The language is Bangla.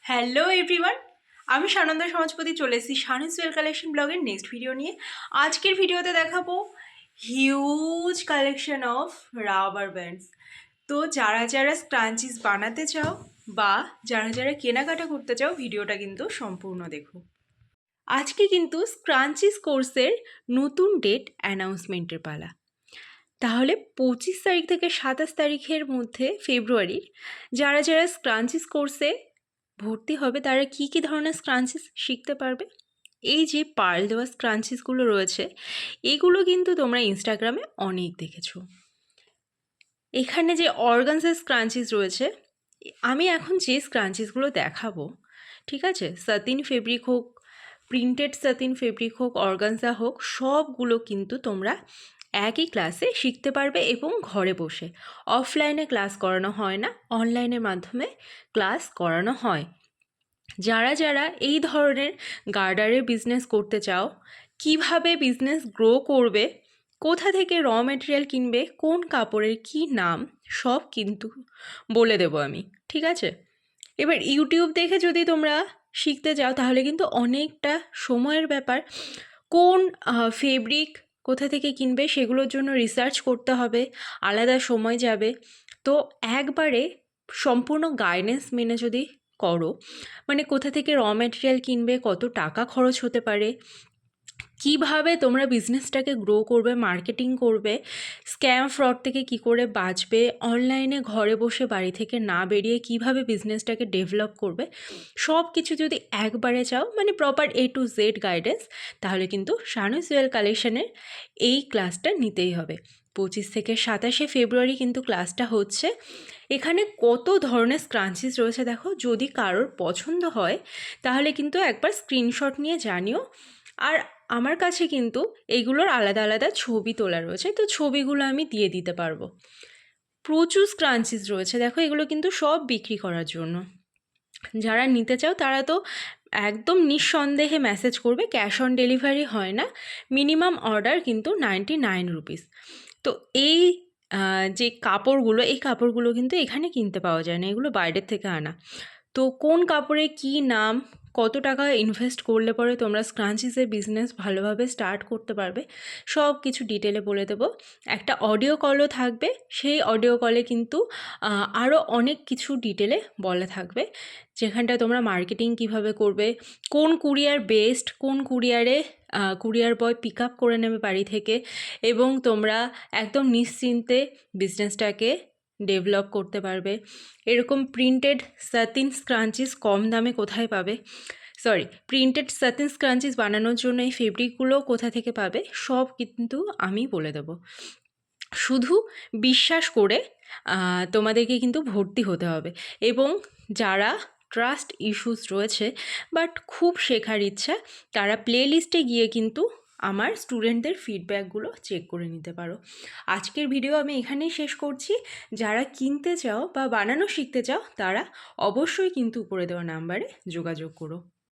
হ্যালো এভরিওয়ান, আমি সানন্দা সমাজপতি চলে এসেছি শানুস ওয়েল কালেকশন ব্লগের নেক্সট ভিডিও নিয়ে। আজকের ভিডিওতে দেখাবো huge collection of rubber bands. তো যারা যারা স্ক্রাঞ্চিস বানাতে চাও বা যারা যারা কেনাকাটা করতে চাও, ভিডিওটা কিন্তু সম্পূর্ণ দেখো। আজকে কিন্তু স্ক্রাঞ্চিস কোর্সের নতুন ডেট অ্যানাউন্সমেন্টের পালা। তাহলে 25 তারিখ থেকে 27 তারিখের মধ্যে ফেব্রুয়ারির যারা যারা স্ক্রাঞ্চিস কোর্সে ভর্তি হবে তারা কি কি ধরনের স্ক্রাঞ্চিস শিখতে পারবে। এই যে পার্ল দেওয়া স্ক্রাঞ্চিসগুলো রয়েছে, এগুলো কিন্তু তোমরা ইনস্টাগ্রামে অনেক দেখেছো। এখানে যে অর্গানজার স্ক্রাঞ্চিস রয়েছে, আমি এখন যে স্ক্রাঞ্চিসগুলো দেখাবো, ঠিক আছে, সাতিন ফেব্রিক হোক, প্রিন্টেড সাতিন ফেব্রিক হোক, অর্গানজা হোক, সবগুলো কিন্তু তোমরা একই ক্লাসে শিখতে পারবে এবং ঘরে বসে। অফলাইনে ক্লাস করানো হয় না, অনলাইনের মাধ্যমে ক্লাস করানো হয়। যারা যারা এই ধরনের গার্ডারের বিজনেস করতে চাও, কিভাবে বিজনেস গ্রো করবে, কোথা থেকে র মেটেরিয়াল কিনবে, কোন কাপড়ের কি নাম, সব কিন্তু বলে দেবো আমি, ঠিক আছে। এবার ইউটিউব দেখে যদি তোমরা শিখতে যাও তাহলে কিন্তু অনেকটা সময়ের ব্যাপার। কোন ফেব্রিক কোথা থেকে কিনবে সেগুলোর জন্য রিসার্চ করতে হবে, আলাদা সময় যাবে। তো একবারে সম্পূর্ণ গাইডেন্স মেনে যদি করো, মানে কোথা থেকে র মেটেরিয়াল কিনবে, কত টাকা খরচ হতে পারে, কিভাবে তোমরা বিজনেসটাকে গ্রো করবে, মার্কেটিং করবে, স্ক্যাম ফ্রড থেকে কি করে বাঁচবে, অনলাইনে ঘরে বসে বাড়ি থেকে না বেরিয়ে কিভাবে বিজনেসটাকে ডেভেলপ করবে, সব কিছু যদি একবারে চাও, মানে proper A to Z guidance, তাহলে কিন্তু শানুস ওয়েল কালেকশনের এই ক্লাসটা নিতেই হবে। 25 থেকে 27 ফেব্রুয়ারি কিন্তু ক্লাসটা হচ্ছে। এখানে কত ধরনের স্ক্রাঞ্চিস রয়েছে দেখো, যদি কারোর পছন্দ হয় তাহলে কিন্তু একবার স্ক্রিনশট নিয়ে জানিও। আর আমার কাছে কিন্তু এইগুলোর আলাদা আলাদা ছবি তোলা রয়েছে, তো ছবিগুলো আমি দিয়ে দিতে পারবো। প্রচুর স্ক্রাঞ্চিস রয়েছে দেখো, এগুলো কিন্তু সব বিক্রি করার জন্য। যারা নিতে চাও তারা তো একদম নিঃসন্দেহে মেসেজ করবে, ক্যাশ অন ডেলিভারি হয় না, মিনিমাম অর্ডার কিন্তু 99 রুপিস। তো এই যে কাপড়গুলো, এই কাপড়গুলো কিন্তু এখানে কিনতে পাওয়া যায় না, এগুলো বাইরের থেকে আনা। তো কোন কাপড়ে কি নাম, কত টাকা ইনভেস্ট করলে পরে তোমরা স্ক্রাঞ্চিসের বিজনেস ভালোভাবে স্টার্ট করতে পারবে, সব কিছু ডিটেলে বলে দেবো। একটা অডিও কলও থাকবে, সেই অডিও কলে কিন্তু আরও অনেক কিছু ডিটেলে বলা থাকবে, যেখানটা তোমরা মার্কেটিং কিভাবে করবে, কোন কুরিয়ার বেস্ট, কোন কুরিয়ারে কুরিয়ার বয় পিক আপ করে নেবে বাড়ি থেকে, এবং তোমরা একদম নিশ্চিন্তে বিজনেসটাকে ডেভেলপ করতে পারবে। এরকম প্রিন্টেড সাতিন স্ক্রাঞ্চিস কম দামে কোথায় পাবে, প্রিন্টেড সাতিন স্ক্রাঞ্চিস বানানোর জন্য এই ফেব্রিকগুলো কোথা থেকে পাবে, সব কিন্তু আমি বলে দেবো। শুধু বিশ্বাস করে তোমাদেরকে কিন্তু ভর্তি হতে হবে। এবং যারা ট্রাস্ট ইস্যুস রয়েছে বাট খুব শেখার ইচ্ছা, তারা প্লে লিস্টে গিয়ে কিন্তু আমার স্টুডেন্টদের ফিডব্যাকগুলো চেক করে নিতে পারো। আজকের ভিডিও আমি এখানেই শেষ করছি। যারা কিনতে চাও বা বানানো শিখতে চাও তারা অবশ্যই কিন্তু উপরে দেওয়া নাম্বারে যোগাযোগ করো।